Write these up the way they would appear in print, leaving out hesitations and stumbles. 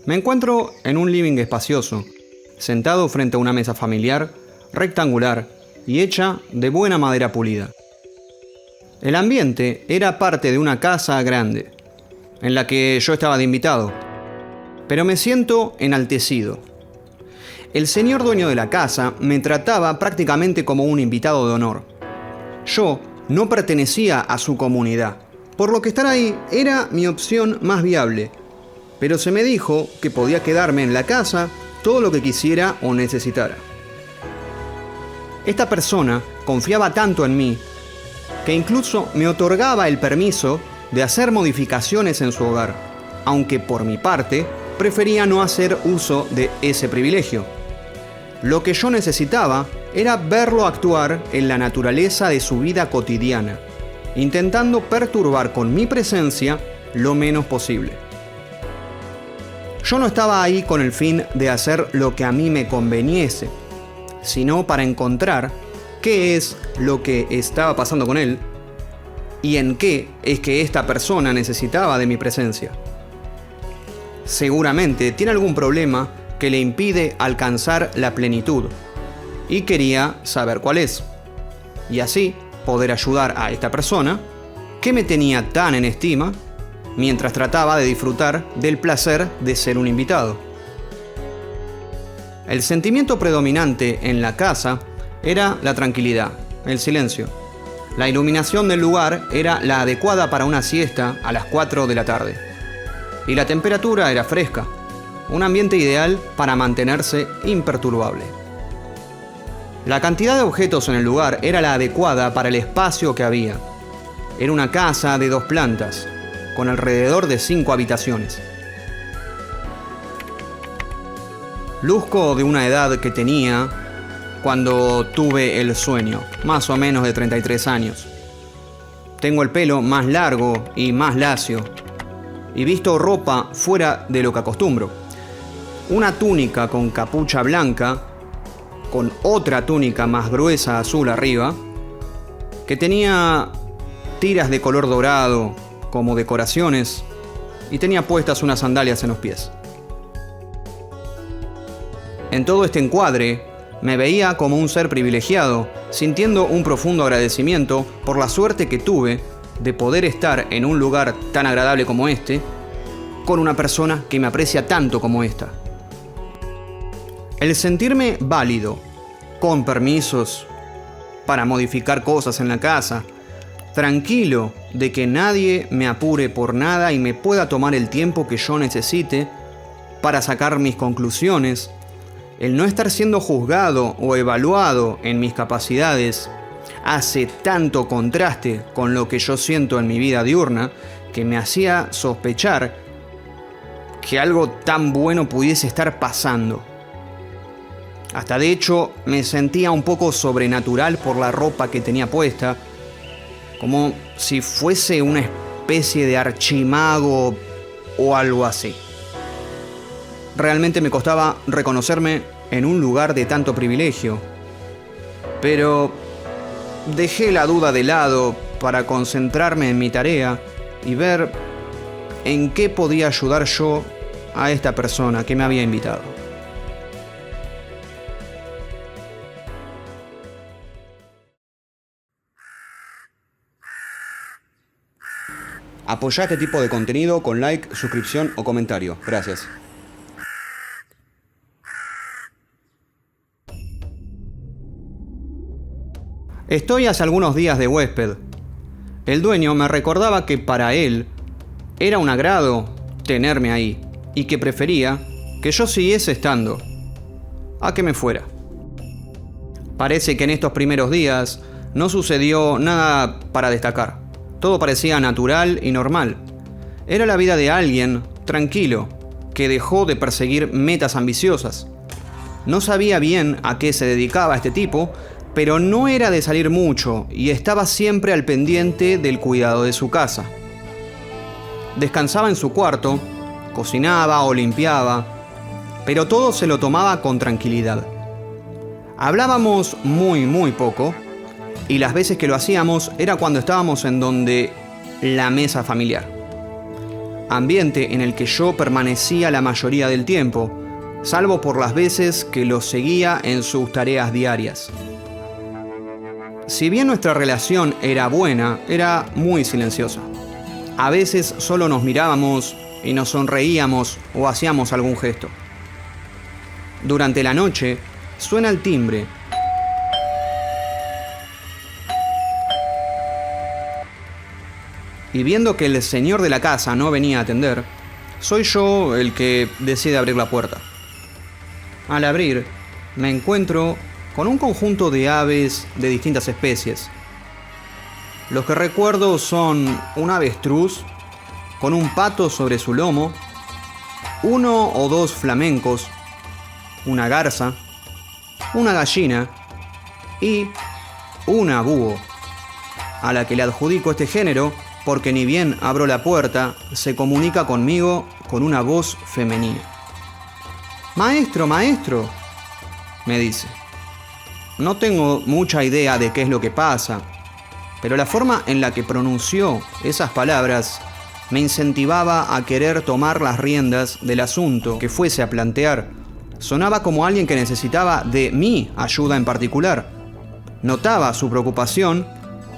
Me encuentro en un living espacioso, sentado frente a una mesa familiar, rectangular y hecha de buena madera pulida. El ambiente era parte de una casa grande, en la que yo estaba de invitado, pero me siento enaltecido. El señor dueño de la casa me trataba prácticamente como un invitado de honor. Yo no pertenecía a su comunidad, por lo que estar ahí era mi opción más viable, pero se me dijo que podía quedarme en la casa todo lo que quisiera o necesitara. Esta persona confiaba tanto en mí que incluso me otorgaba el permiso de hacer modificaciones en su hogar, aunque por mi parte prefería no hacer uso de ese privilegio. Lo que yo necesitaba era verlo actuar en la naturaleza de su vida cotidiana, intentando perturbar con mi presencia lo menos posible. Yo no estaba ahí con el fin de hacer lo que a mí me conveniese, sino para encontrar qué es lo que estaba pasando con él y en qué es que esta persona necesitaba de mi presencia. Seguramente tiene algún problema que le impide alcanzar la plenitud y quería saber cuál es, y así poder ayudar a esta persona que me tenía tan en estima mientras trataba de disfrutar del placer de ser un invitado. El sentimiento predominante en la casa era la tranquilidad, el silencio. La iluminación del lugar era la adecuada para una siesta a las 4 de la tarde. Y la temperatura era fresca, un ambiente ideal para mantenerse imperturbable. La cantidad de objetos en el lugar era la adecuada para el espacio que había. Era una casa de 2 plantas, con alrededor de 5 habitaciones. Luzco de una edad que tenía cuando tuve el sueño, más o menos de 33 años. Tengo el pelo más largo y más lacio, y visto ropa fuera de lo que acostumbro. Una túnica con capucha blanca, con otra túnica más gruesa azul arriba, que tenía tiras de color dorado como decoraciones, y tenía puestas unas sandalias en los pies. En todo este encuadre, me veía como un ser privilegiado, sintiendo un profundo agradecimiento por la suerte que tuve de poder estar en un lugar tan agradable como este, con una persona que me aprecia tanto como esta. El sentirme válido, con permisos para modificar cosas en la casa, tranquilo de que nadie me apure por nada y me pueda tomar el tiempo que yo necesite para sacar mis conclusiones, el no estar siendo juzgado o evaluado en mis capacidades hace tanto contraste con lo que yo siento en mi vida diurna que me hacía sospechar que algo tan bueno pudiese estar pasando. Hasta de hecho me sentía un poco sobrenatural por la ropa que tenía puesta, como si fuese una especie de archimago o algo así. Realmente me costaba reconocerme en un lugar de tanto privilegio, pero dejé la duda de lado para concentrarme en mi tarea y ver en qué podía ayudar yo a esta persona que me había invitado. Apoyá este tipo de contenido con like, suscripción o comentario. Gracias. Estoy hace algunos días de huésped. El dueño me recordaba que para él era un agrado tenerme ahí y que prefería que yo siguiese estando a que me fuera. Parece que en estos primeros días no sucedió nada para destacar. Todo parecía natural y normal. Era la vida de alguien tranquilo que dejó de perseguir metas ambiciosas. No sabía bien a qué se dedicaba este tipo, pero no era de salir mucho y estaba siempre al pendiente del cuidado de su casa. Descansaba en su cuarto, cocinaba o limpiaba, pero todo se lo tomaba con tranquilidad. Hablábamos muy poco, y las veces que lo hacíamos era cuando estábamos en donde la mesa familiar. ambiente en el que yo permanecía la mayoría del tiempo, salvo por las veces que los seguía en sus tareas diarias. Si bien nuestra relación era buena, era muy silenciosa. A veces solo nos mirábamos y nos sonreíamos o hacíamos algún gesto. Durante la noche, suena el timbre. Y viendo que el señor de la casa no venía a atender, soy yo el que decide abrir la puerta. Al abrir, me encuentro con un conjunto de aves de distintas especies. Los que recuerdo son un avestruz con un pato sobre su lomo, 1 o 2 flamencos, una garza, una gallina y una búho, a la que le adjudico este género porque ni bien abro la puerta, se comunica conmigo con una voz femenina. «Maestro, maestro», me dice. No tengo mucha idea de qué es lo que pasa, pero la forma en la que pronunció esas palabras me incentivaba a querer tomar las riendas del asunto que fuese a plantear. Sonaba como alguien que necesitaba de mi ayuda en particular. Notaba su preocupación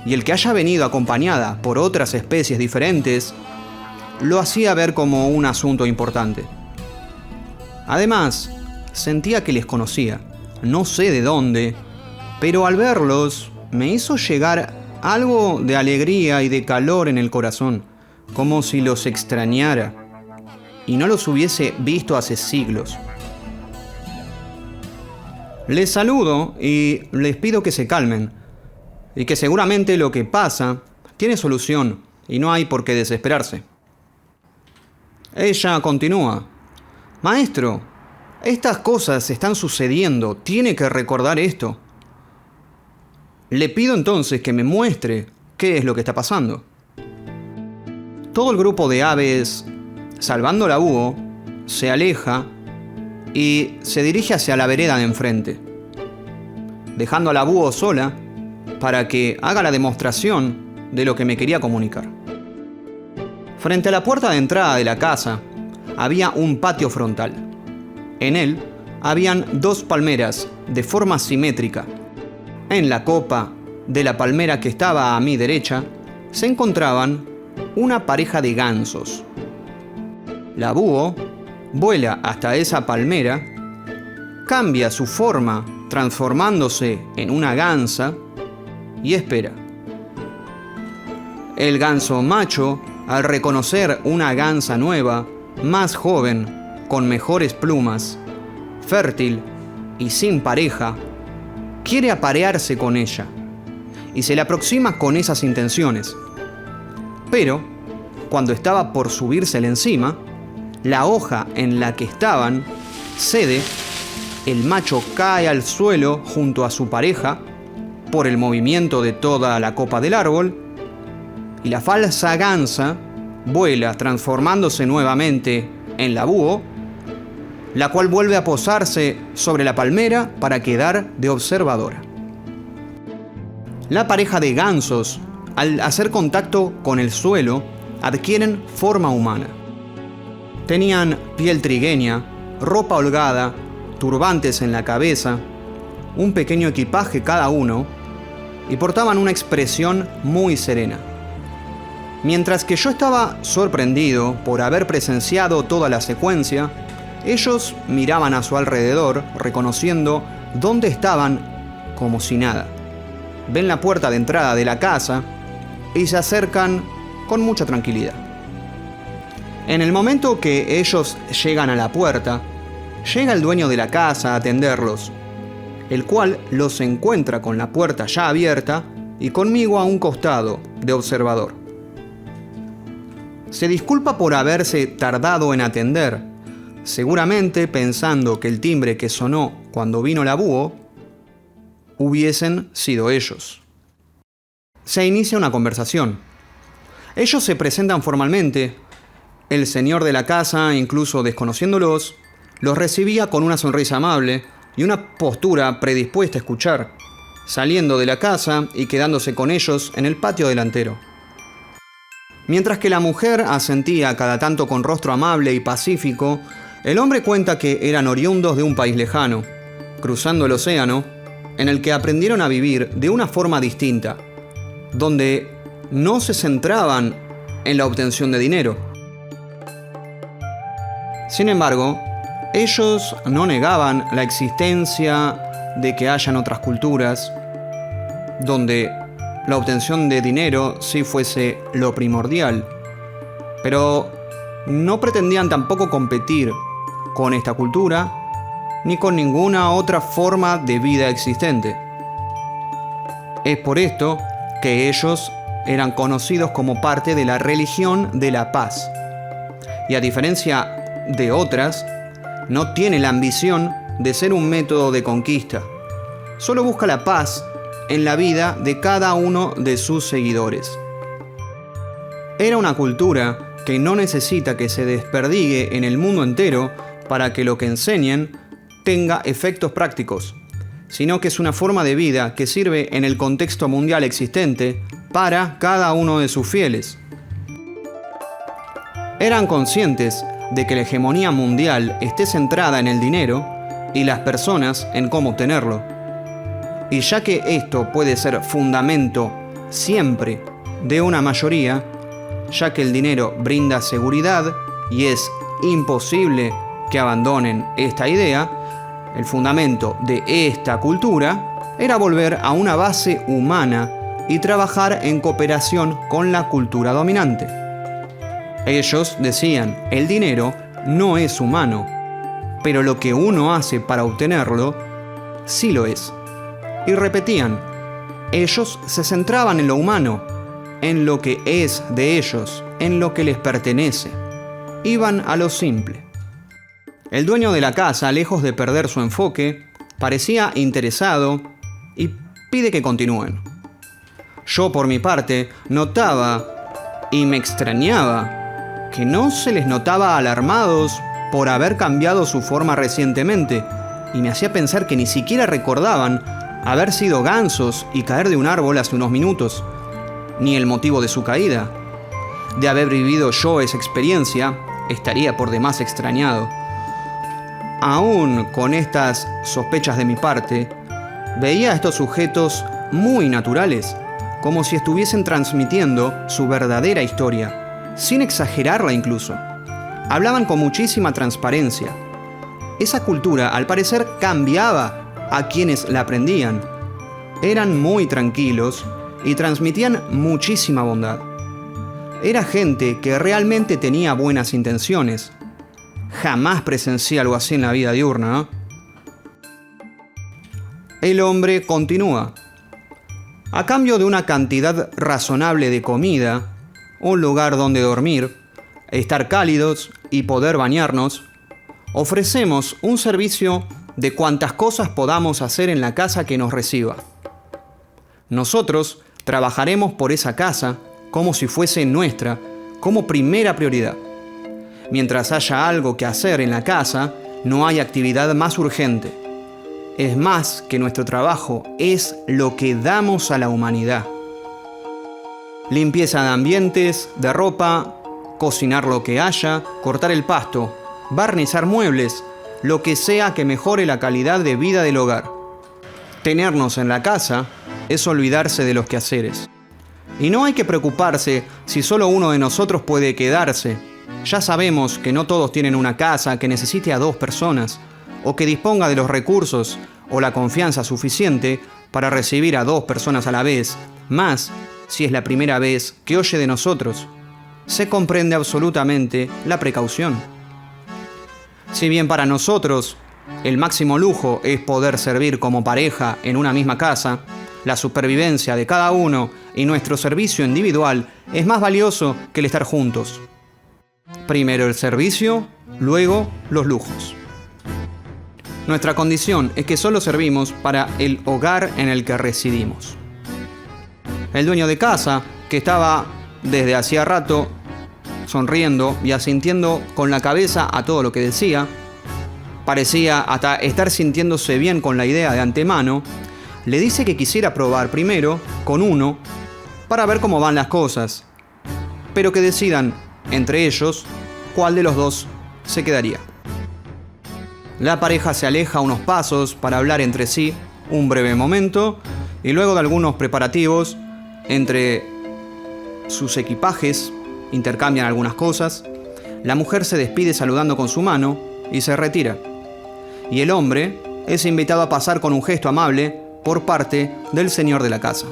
y el que haya venido acompañada por otras especies diferentes lo hacía ver como un asunto importante. Además, sentía que les conocía, no sé de dónde, pero al verlos me hizo llegar algo de alegría y de calor en el corazón, como si los extrañara y no los hubiese visto hace siglos. Les saludo y les pido que se calmen, y que seguramente lo que pasa tiene solución y no hay por qué desesperarse. Ella continúa. «Maestro, estas cosas están sucediendo, tiene que recordar esto». Le pido entonces que me muestre qué es lo que está pasando. Todo el grupo de aves, salvando la búho, se aleja y se dirige hacia la vereda de enfrente, dejando a la búho sola para que haga la demostración de lo que me quería comunicar. Frente a la puerta de entrada de la casa había un patio frontal. En él habían 2 palmeras de forma simétrica. En la copa de la palmera que estaba a mi derecha se encontraban una pareja de gansos. La búho vuela hasta esa palmera, cambia su forma transformándose en una gansa y espera. El ganso macho, al reconocer una gansa nueva, más joven, con mejores plumas, fértil y sin pareja, quiere aparearse con ella y se le aproxima con esas intenciones. Pero, cuando estaba por subírsele encima, la hoja en la que estaban cede, el macho cae al suelo junto a su pareja por el movimiento de toda la copa del árbol, y la falsa gansa vuela transformándose nuevamente en la búho, la cual vuelve a posarse sobre la palmera para quedar de observadora. La pareja de gansos, al hacer contacto con el suelo, adquieren forma humana. Tenían piel trigueña, ropa holgada, turbantes en la cabeza, un pequeño equipaje cada uno, y portaban una expresión muy serena. Mientras que yo estaba sorprendido por haber presenciado toda la secuencia, ellos miraban a su alrededor, reconociendo dónde estaban como si nada. Ven la puerta de entrada de la casa y se acercan con mucha tranquilidad. En el momento que ellos llegan a la puerta, llega el dueño de la casa a atenderlos, el cual los encuentra con la puerta ya abierta y conmigo a un costado de observador. Se disculpa por haberse tardado en atender, seguramente pensando que el timbre que sonó cuando vino la búho hubiesen sido ellos. Se inicia una conversación. Ellos se presentan formalmente. El señor de la casa, incluso desconociéndolos, los recibía con una sonrisa amable y una postura predispuesta a escuchar, saliendo de la casa y quedándose con ellos en el patio delantero. Mientras que la mujer asentía cada tanto con rostro amable y pacífico, el hombre cuenta que eran oriundos de un país lejano, cruzando el océano, en el que aprendieron a vivir de una forma distinta, donde no se centraban en la obtención de dinero. Sin embargo, ellos no negaban la existencia de que hayan otras culturas donde la obtención de dinero sí fuese lo primordial, pero no pretendían tampoco competir con esta cultura ni con ninguna otra forma de vida existente. Es por esto que ellos eran conocidos como parte de la religión de la paz, y a diferencia de otras, no tiene la ambición de ser un método de conquista. Solo busca la paz en la vida de cada uno de sus seguidores. Era una cultura que no necesita que se desperdigue en el mundo entero para que lo que enseñen tenga efectos prácticos, sino que es una forma de vida que sirve en el contexto mundial existente para cada uno de sus fieles. Eran conscientes de que la hegemonía mundial esté centrada en el dinero y las personas en cómo obtenerlo. Y ya que esto puede ser fundamento siempre de una mayoría, ya que el dinero brinda seguridad y es imposible que abandonen esta idea, el fundamento de esta cultura era volver a una base humana y trabajar en cooperación con la cultura dominante. Ellos decían, el dinero no es humano, pero lo que uno hace para obtenerlo, sí lo es. Y repetían, ellos se centraban en lo humano, en lo que es de ellos, en lo que les pertenece. Iban a lo simple. El dueño de la casa, lejos de perder su enfoque, parecía interesado y pide que continúen. Yo, por mi parte, notaba y me extrañaba que no se les notaba alarmados por haber cambiado su forma recientemente, y me hacía pensar que ni siquiera recordaban haber sido gansos y caer de un árbol hace unos minutos, ni el motivo de su caída. De haber vivido yo esa experiencia, estaría por demás extrañado. Aún con estas sospechas de mi parte, veía a estos sujetos muy naturales, como si estuviesen transmitiendo su verdadera historia, sin exagerarla incluso. Hablaban con muchísima transparencia. Esa cultura, al parecer, cambiaba a quienes la aprendían. Eran muy tranquilos y transmitían muchísima bondad. Era gente que realmente tenía buenas intenciones. Jamás presencié algo así en la vida diurna, ¿no? El hombre continúa. A cambio de una cantidad razonable de comida, un lugar donde dormir, estar cálidos y poder bañarnos, ofrecemos un servicio de cuantas cosas podamos hacer en la casa que nos reciba. Nosotros trabajaremos por esa casa como si fuese nuestra, como primera prioridad. Mientras haya algo que hacer en la casa, no hay actividad más urgente. Es más que nuestro trabajo es lo que damos a la humanidad. Limpieza de ambientes, de ropa, cocinar lo que haya, cortar el pasto, barnizar muebles, lo que sea que mejore la calidad de vida del hogar. Tenernos en la casa es olvidarse de los quehaceres. Y no hay que preocuparse si solo uno de nosotros puede quedarse. Ya sabemos que no todos tienen una casa que necesite a 2 personas, o que disponga de los recursos o la confianza suficiente para recibir a 2 personas a la vez, más si es la primera vez que oye de nosotros. Se comprende absolutamente la precaución. Si bien para nosotros el máximo lujo es poder servir como pareja en una misma casa, la supervivencia de cada uno y nuestro servicio individual es más valioso que el estar juntos. Primero el servicio, luego los lujos. Nuestra condición es que solo servimos para el hogar en el que residimos. El dueño de casa, que estaba desde hacía rato sonriendo y asintiendo con la cabeza a todo lo que decía, parecía hasta estar sintiéndose bien con la idea de antemano, le dice que quisiera probar primero con uno para ver cómo van las cosas. pero que decidan entre ellos cuál de los dos se quedaría. La pareja se aleja unos pasos para hablar entre sí un breve momento y luego de algunos preparativos entre sus equipajes, intercambian algunas cosas, la mujer se despide saludando con su mano y se retira. Y el hombre es invitado a pasar con un gesto amable por parte del señor de la casa.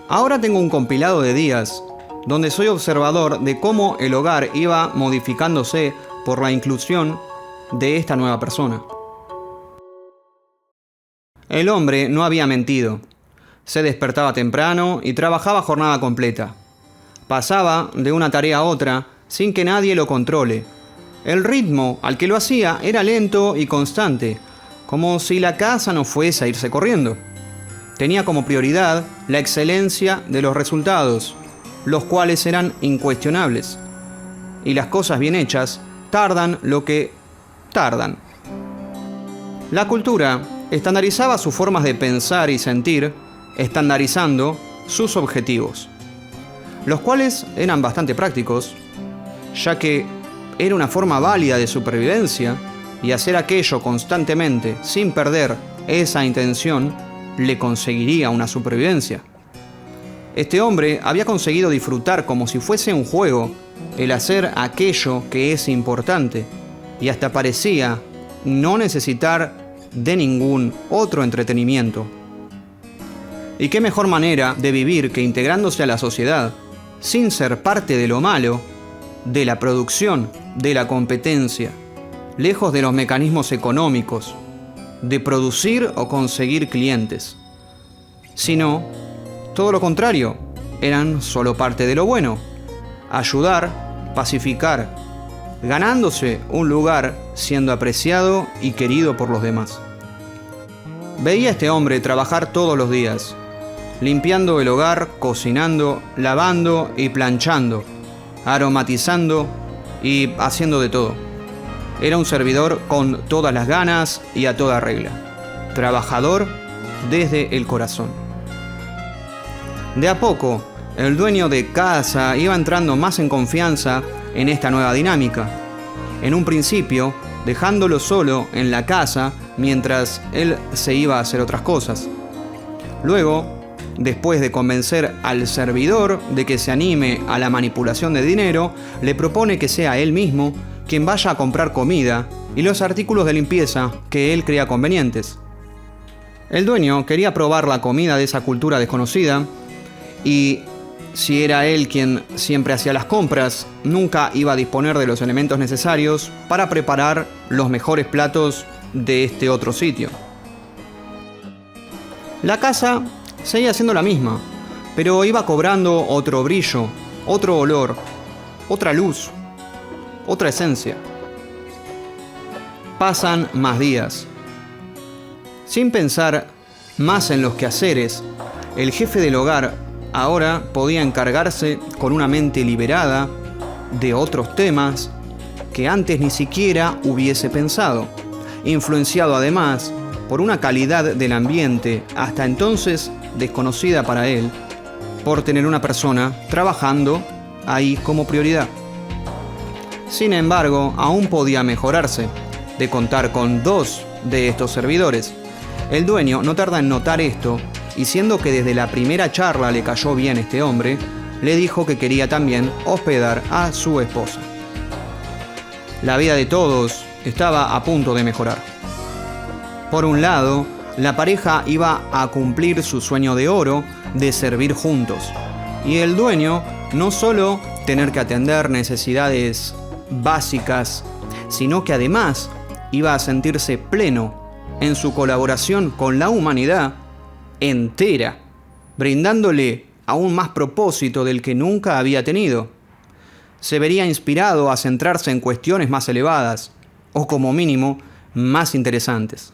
Ahora tengo un compilado de días donde soy observador de cómo el hogar iba modificándose por la inclusión de esta nueva persona. El hombre no había mentido. Se despertaba temprano y trabajaba jornada completa. Pasaba de una tarea a otra sin que nadie lo controle. El ritmo al que lo hacía era lento y constante, como si la casa no fuese a irse corriendo. Tenía como prioridad la excelencia de los resultados, los cuales eran incuestionables. Y las cosas bien hechas tardan lo que tardan. La cultura estandarizaba sus formas de pensar y sentir, estandarizando sus objetivos, los cuales eran bastante prácticos, ya que era una forma válida de supervivencia y hacer aquello constantemente sin perder esa intención le conseguiría una supervivencia. Este hombre había conseguido disfrutar como si fuese un juego el hacer aquello que es importante y hasta parecía no necesitar de ningún otro entretenimiento. ¿Y qué mejor manera de vivir que integrándose a la sociedad sin ser parte de lo malo, de la producción, de la competencia, lejos de los mecanismos económicos, de producir o conseguir clientes, sino todo lo contrario, eran solo parte de lo bueno, ayudar, pacificar, ganándose un lugar siendo apreciado y querido por los demás. Veía a este hombre trabajar todos los días, limpiando el hogar, cocinando, lavando y planchando, aromatizando y haciendo de todo. Era un servidor con todas las ganas y a toda regla. Trabajador desde el corazón. De a poco, el dueño de casa iba entrando más en confianza en esta nueva dinámica. En un principio, dejándolo solo en la casa mientras él se iba a hacer otras cosas. Luego, después de convencer al servidor de que se anime a la manipulación de dinero, le propone que sea él mismo quien vaya a comprar comida y los artículos de limpieza que él crea convenientes. El dueño quería probar la comida de esa cultura desconocida y, si era él quien siempre hacía las compras, nunca iba a disponer de los elementos necesarios para preparar los mejores platos de este otro sitio. La casa seguía siendo la misma, pero iba cobrando otro brillo, otro olor, otra luz, otra esencia. Pasan más días. Sin pensar más en los quehaceres, el jefe del hogar ahora podía encargarse con una mente liberada de otros temas que antes ni siquiera hubiese pensado, influenciado además por una calidad del ambiente hasta entonces desconocida para él, por tener una persona trabajando ahí como prioridad. Sin embargo, aún podía mejorarse, de contar con 2 de estos servidores. El dueño no tarda en notar esto, y siendo que desde la primera charla le cayó bien este hombre, le dijo que quería también hospedar a su esposa. La vida de todos estaba a punto de mejorar. Por un lado, la pareja iba a cumplir su sueño de oro de servir juntos, y el dueño no solo tener que atender necesidades básicas, sino que además iba a sentirse pleno en su colaboración con la humanidad entera, brindándole aún más propósito del que nunca había tenido. Se vería inspirado a centrarse en cuestiones más elevadas, o como mínimo, más interesantes.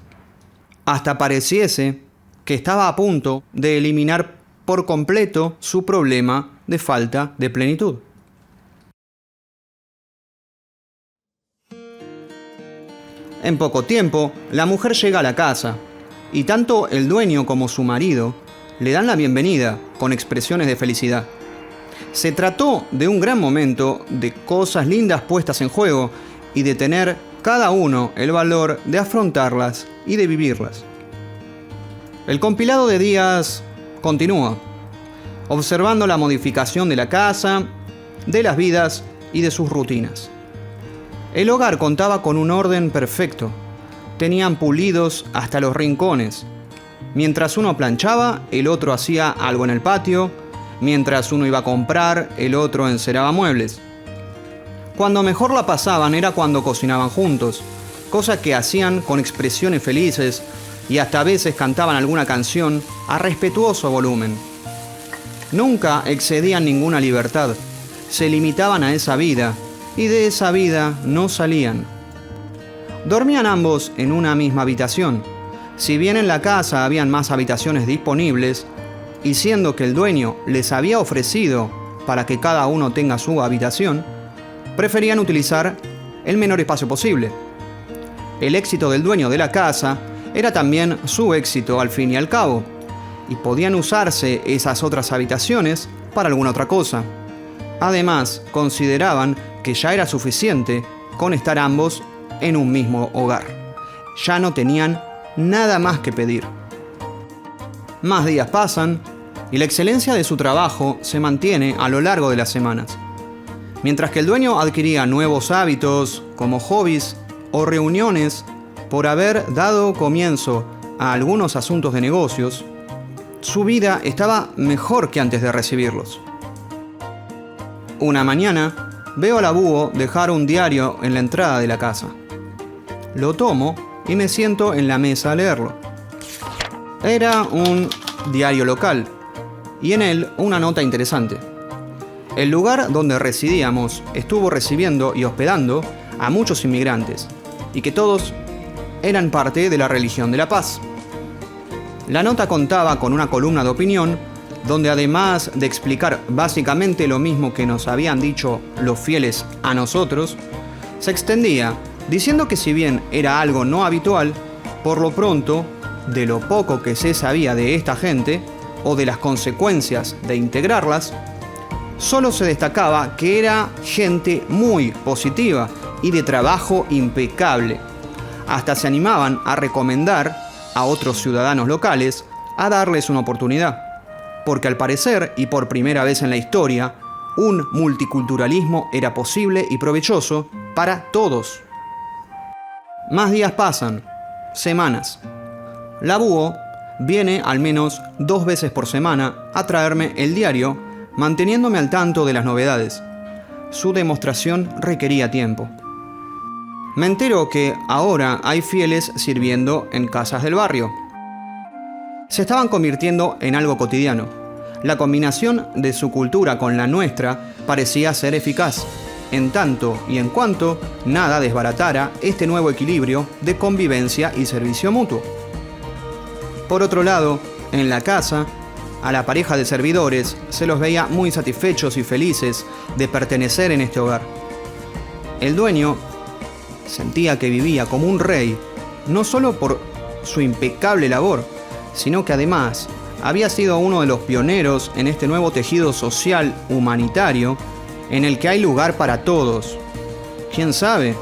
Hasta pareciese que estaba a punto de eliminar por completo su problema de falta de plenitud. En poco tiempo, la mujer llega a la casa, y tanto el dueño como su marido le dan la bienvenida con expresiones de felicidad. Se trató de un gran momento, de cosas lindas puestas en juego y de tener cada uno el valor de afrontarlas y de vivirlas. El compilado de días continúa, observando la modificación de la casa, de las vidas y de sus rutinas. El hogar contaba con un orden perfecto. Tenían pulidos hasta los rincones. Mientras uno planchaba, el otro hacía algo en el patio. Mientras uno iba a comprar, el otro enceraba muebles. Cuando mejor la pasaban era cuando cocinaban juntos, cosa que hacían con expresiones felices y hasta a veces cantaban alguna canción a respetuoso volumen. Nunca excedían ninguna libertad, se limitaban a esa vida y de esa vida no salían. Dormían ambos en una misma habitación. Si bien en la casa habían más habitaciones disponibles, y siendo que el dueño les había ofrecido para que cada uno tenga su habitación, preferían utilizar el menor espacio posible. El éxito del dueño de la casa era también su éxito al fin y al cabo, y podían usarse esas otras habitaciones para alguna otra cosa. Además, consideraban que ya era suficiente con estar ambos en un mismo hogar. Ya no tenían nada más que pedir. Más días pasan y la excelencia de su trabajo se mantiene a lo largo de las semanas. Mientras que el dueño adquiría nuevos hábitos como hobbies o reuniones por haber dado comienzo a algunos asuntos de negocios, su vida estaba mejor que antes de recibirlos. Una mañana veo a la búho dejar un diario en la entrada de la casa. Lo tomo y me siento en la mesa a leerlo. Era un diario local y en él una nota interesante. El lugar donde residíamos estuvo recibiendo y hospedando a muchos inmigrantes y que todos eran parte de la religión de la paz. La nota contaba con una columna de opinión donde, además de explicar básicamente lo mismo que nos habían dicho los fieles a nosotros, se extendía diciendo que si bien era algo no habitual, por lo pronto, de lo poco que se sabía de esta gente o de las consecuencias de integrarlas, solo se destacaba que era gente muy positiva y de trabajo impecable. Hasta se animaban a recomendar a otros ciudadanos locales a darles una oportunidad, porque al parecer, y por primera vez en la historia, un multiculturalismo era posible y provechoso para todos. Más días pasan, semanas. La búho viene al menos 2 veces por semana a traerme el diario, manteniéndome al tanto de las novedades. Su demostración requería tiempo. Me entero que ahora hay fieles sirviendo en casas del barrio. Se estaban convirtiendo en algo cotidiano. La combinación de su cultura con la nuestra parecía ser eficaz, en tanto y en cuanto nada desbaratara este nuevo equilibrio de convivencia y servicio mutuo. Por otro lado, en la casa, a la pareja de servidores se los veía muy satisfechos y felices de pertenecer en este hogar. El dueño sentía que vivía como un rey, no solo por su impecable labor, sino que además había sido uno de los pioneros en este nuevo tejido social humanitario en el que hay lugar para todos. ¿Quién sabe?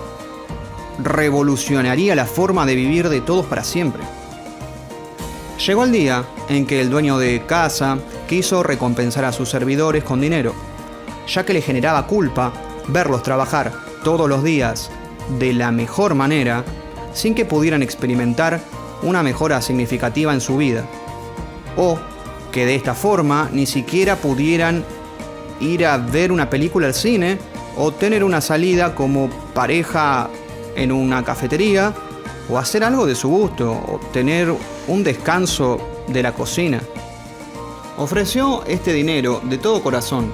Revolucionaría la forma de vivir de todos para siempre. Llegó el día en que el dueño de casa quiso recompensar a sus servidores con dinero, ya que le generaba culpa verlos trabajar todos los días de la mejor manera sin que pudieran experimentar una mejora significativa en su vida, o que de esta forma ni siquiera pudieran ir a ver una película al cine o tener una salida como pareja en una cafetería o hacer algo de su gusto o tener un descanso de la cocina. Ofreció este dinero de todo corazón,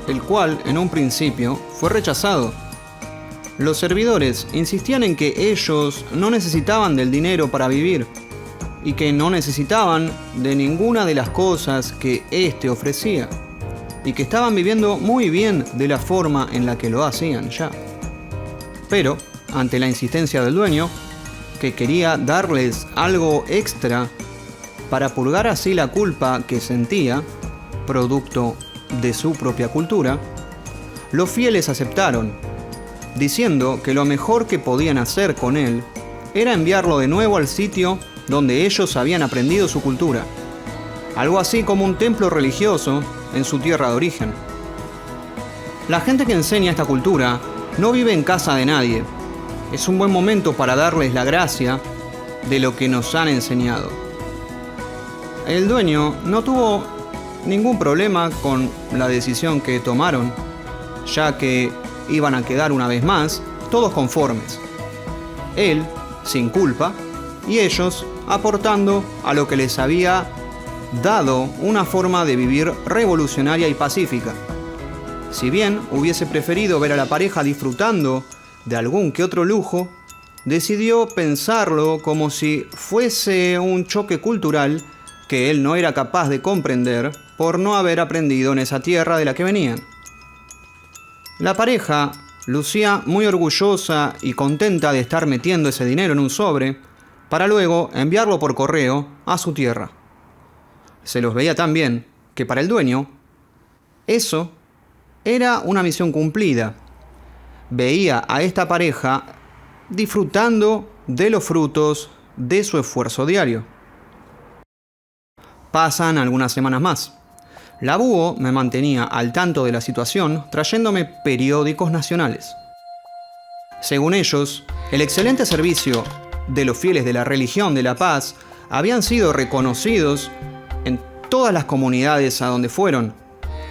el cual en un principio fue rechazado. Los servidores insistían en que ellos no necesitaban del dinero para vivir y que no necesitaban de ninguna de las cosas que éste ofrecía y que estaban viviendo muy bien de la forma en la que lo hacían ya. Pero, ante la insistencia del dueño, que quería darles algo extra para purgar así la culpa que sentía, producto de su propia cultura, los fieles aceptaron, diciendo que lo mejor que podían hacer con él era enviarlo de nuevo al sitio donde ellos habían aprendido su cultura, algo así como un templo religioso en su tierra de origen. La gente que enseña esta cultura no vive en casa de nadie. Es un buen momento para darles la gracia de lo que nos han enseñado. El dueño no tuvo ningún problema con la decisión que tomaron, ya que iban a quedar una vez más todos conformes. Él, sin culpa, y ellos aportando a lo que les había dado una forma de vivir revolucionaria y pacífica. Si bien hubiese preferido ver a la pareja disfrutando de algún que otro lujo, decidió pensarlo como si fuese un choque cultural que él no era capaz de comprender por no haber aprendido en esa tierra de la que venían. La pareja lucía muy orgullosa y contenta de estar metiendo ese dinero en un sobre para luego enviarlo por correo a su tierra. Se los veía tan bien que para el dueño eso era una misión cumplida. Veía a esta pareja disfrutando de los frutos de su esfuerzo diario. Pasan algunas semanas más. La búho me mantenía al tanto de la situación trayéndome periódicos nacionales. Según ellos, el excelente servicio de los fieles de la religión de la paz habían sido reconocidos en todas las comunidades a donde fueron.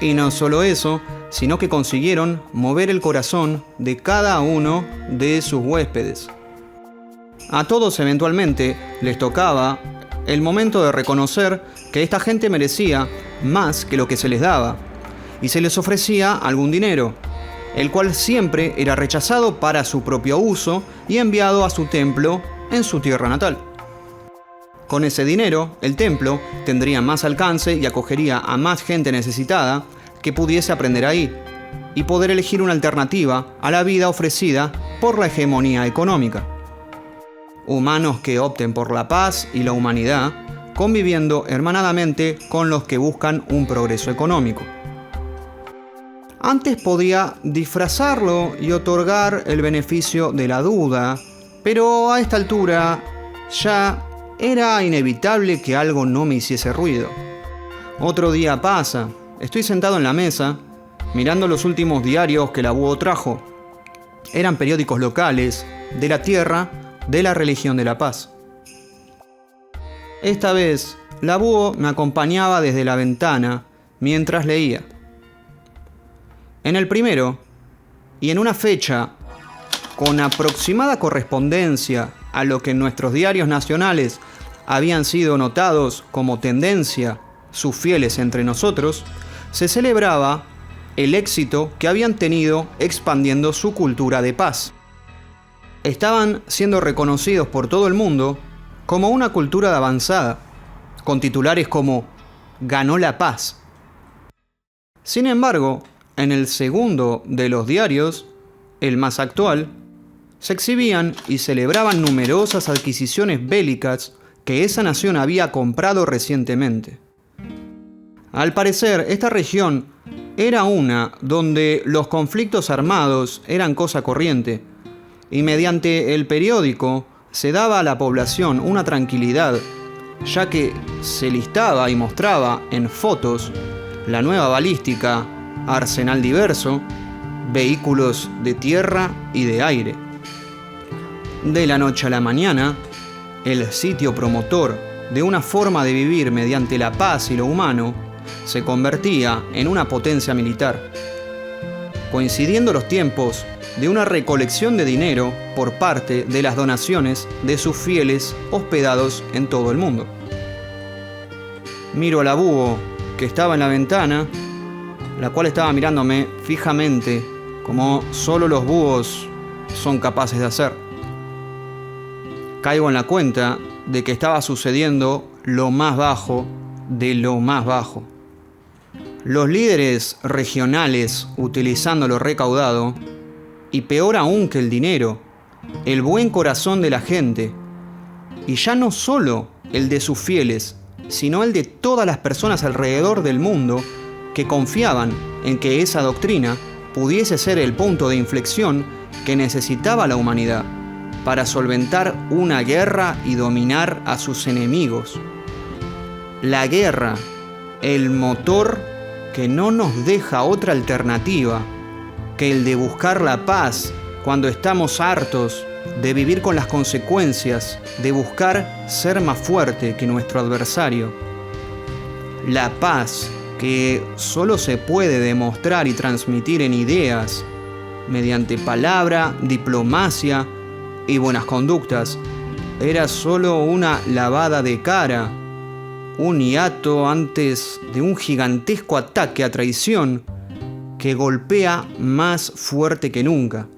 Y no solo eso, sino que consiguieron mover el corazón de cada uno de sus huéspedes. A todos eventualmente les tocaba el momento de reconocer que esta gente merecía más que lo que se les daba, y se les ofrecía algún dinero, el cual siempre era rechazado para su propio uso y enviado a su templo en su tierra natal. Con ese dinero, el templo tendría más alcance y acogería a más gente necesitada que pudiese aprender ahí, y poder elegir una alternativa a la vida ofrecida por la hegemonía económica. Humanos que opten por la paz y la humanidad, conviviendo hermanadamente con los que buscan un progreso económico. Antes podía disfrazarlo y otorgar el beneficio de la duda, pero a esta altura ya era inevitable que algo no me hiciese ruido. Otro día pasa, estoy sentado en la mesa, mirando los últimos diarios que la búho trajo. Eran periódicos locales de la tierra de la religión de la paz. Esta vez, la búho me acompañaba desde la ventana mientras leía. En el primero, y en una fecha con aproximada correspondencia a lo que en nuestros diarios nacionales habían sido notados como tendencia sus fieles entre nosotros, se celebraba el éxito que habían tenido expandiendo su cultura de paz. Estaban siendo reconocidos por todo el mundo como una cultura de avanzada, con titulares como «Ganó la paz». Sin embargo, en el segundo de los diarios, el más actual, se exhibían y celebraban numerosas adquisiciones bélicas que esa nación había comprado recientemente. Al parecer, esta región era una donde los conflictos armados eran cosa corriente, y mediante el periódico se daba a la población una tranquilidad, ya que se listaba y mostraba en fotos la nueva balística, arsenal diverso, vehículos de tierra y de aire. De la noche a la mañana, el sitio promotor de una forma de vivir mediante la paz y lo humano se convertía en una potencia militar, coincidiendo los tiempos de una recolección de dinero por parte de las donaciones de sus fieles hospedados en todo el mundo. Miro a la búho que estaba en la ventana, la cual estaba mirándome fijamente, como solo los búhos son capaces de hacer. Caigo en la cuenta de que estaba sucediendo lo más bajo de lo más bajo. Los líderes regionales, utilizando lo recaudado, y peor aún que el dinero, el buen corazón de la gente, y ya no solo el de sus fieles, sino el de todas las personas alrededor del mundo que confiaban en que esa doctrina pudiese ser el punto de inflexión que necesitaba la humanidad para solventar una guerra y dominar a sus enemigos. La guerra, el motor que no nos deja otra alternativa que el de buscar la paz cuando estamos hartos de vivir con las consecuencias de buscar ser más fuerte que nuestro adversario. La paz que solo se puede demostrar y transmitir en ideas, mediante palabra, diplomacia y buenas conductas, era solo una lavada de cara, un hiato antes de un gigantesco ataque a traición que golpea más fuerte que nunca.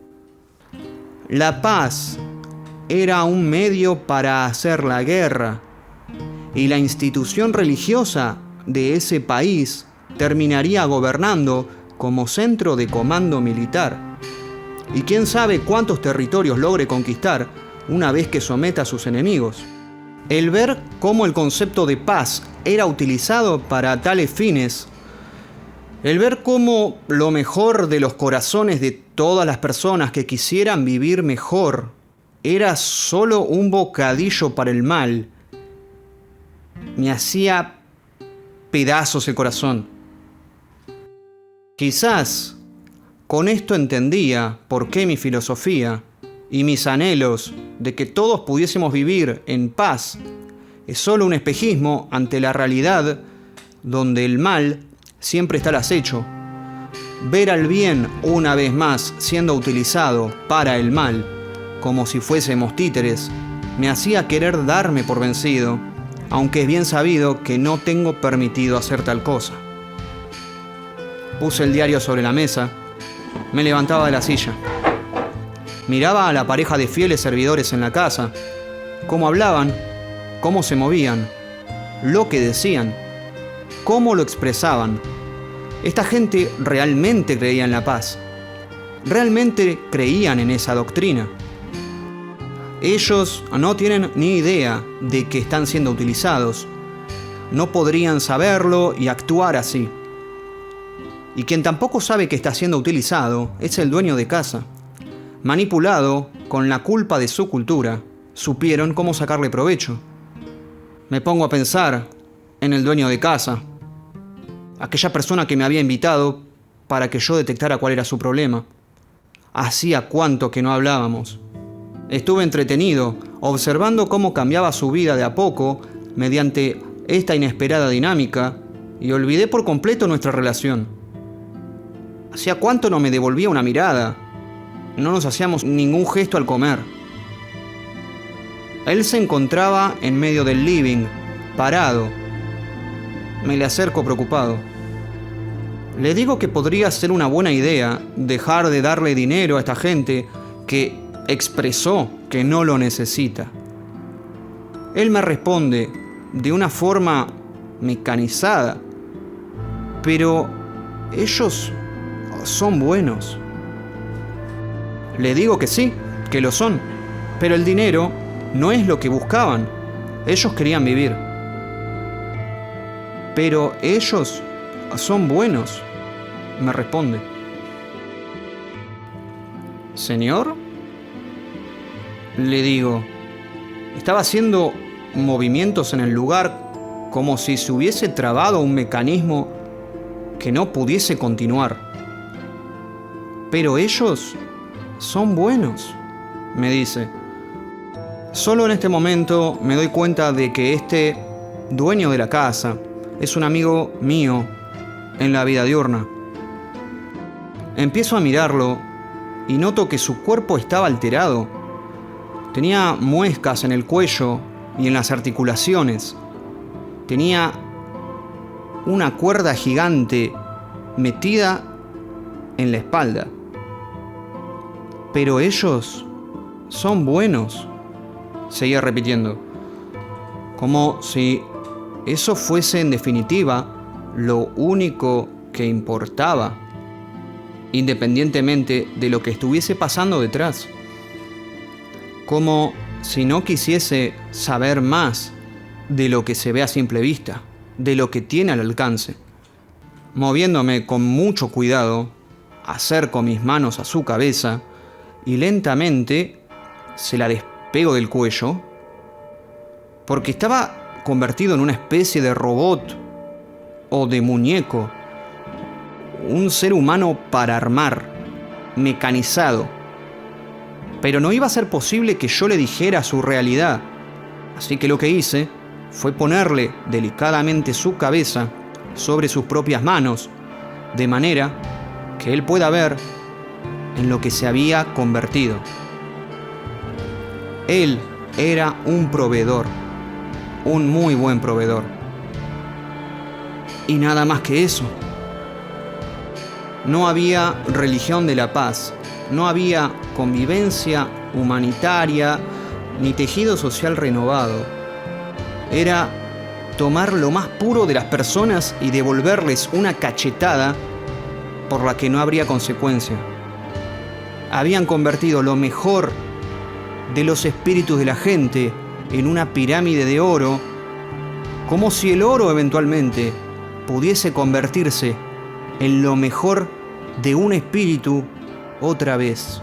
La paz era un medio para hacer la guerra, y la institución religiosa de ese país terminaría gobernando como centro de comando militar. Y quién sabe cuántos territorios logre conquistar una vez que someta a sus enemigos. El ver cómo el concepto de paz era utilizado para tales fines, el ver cómo lo mejor de los corazones de todas las personas que quisieran vivir mejor era solo un bocadillo para el mal, me hacía pedazos el corazón. Quizás con esto entendía por qué mi filosofía y mis anhelos de que todos pudiésemos vivir en paz es solo un espejismo ante la realidad donde el mal siempre está al acecho. Ver al bien una vez más siendo utilizado para el mal, como si fuésemos títeres, me hacía querer darme por vencido, aunque es bien sabido que no tengo permitido hacer tal cosa. Puse el diario sobre la mesa, me levantaba de la silla. Miraba a la pareja de fieles servidores en la casa, cómo hablaban, cómo se movían, lo que decían, cómo lo expresaban. Esta gente realmente creía en la paz, realmente creían en esa doctrina. Ellos no tienen ni idea de que están siendo utilizados, no podrían saberlo y actuar así. Y quien tampoco sabe que está siendo utilizado es el dueño de casa. Manipulado con la culpa de su cultura, supieron cómo sacarle provecho. Me pongo a pensar en el dueño de casa, aquella persona que me había invitado para que yo detectara cuál era su problema. Hacía cuánto que no hablábamos. Estuve entretenido, observando cómo cambiaba su vida de a poco mediante esta inesperada dinámica, y olvidé por completo nuestra relación. Hacía cuánto no me devolvía una mirada. No nos hacíamos ningún gesto al comer. Él se encontraba en medio del living, parado. Me le acerco preocupado. Le digo que podría ser una buena idea dejar de darle dinero a esta gente que expresó que no lo necesita. Él me responde de una forma mecanizada: pero ellos son buenos. Le digo que sí, que lo son, pero el dinero no es lo que buscaban. Ellos querían vivir. Pero ellos son buenos, me responde. ¿Señor? Le digo. Estaba haciendo movimientos en el lugar como si se hubiese trabado un mecanismo que no pudiese continuar. Pero ellos son buenos, me dice. Solo en este momento me doy cuenta de que este dueño de la casa es un amigo mío en la vida diurna. Empiezo a mirarlo y noto que su cuerpo estaba alterado. Tenía muescas en el cuello y en las articulaciones. Tenía una cuerda gigante metida en la espalda. Pero ellos son buenos, seguía repitiendo, como si eso fuese en definitiva lo único que importaba, independientemente de lo que estuviese pasando detrás. Como si no quisiese saber más de lo que se ve a simple vista, de lo que tiene al alcance. Moviéndome con mucho cuidado, acerco mis manos a su cabeza y lentamente se la despego del cuello, porque estaba convertido en una especie de robot o de muñeco, un ser humano para armar, mecanizado. Pero no iba a ser posible que yo le dijera su realidad, así que lo que hice fue ponerle delicadamente su cabeza sobre sus propias manos, de manera que él pueda ver en lo que se había convertido. Él era un proveedor, un muy buen proveedor. Y nada más que eso. No había religión de la paz, no había convivencia humanitaria, ni tejido social renovado. Era tomar lo más puro de las personas y devolverles una cachetada por la que no habría consecuencia. Habían convertido lo mejor de los espíritus de la gente en una pirámide de oro, como si el oro eventualmente pudiese convertirse en lo mejor de un espíritu otra vez.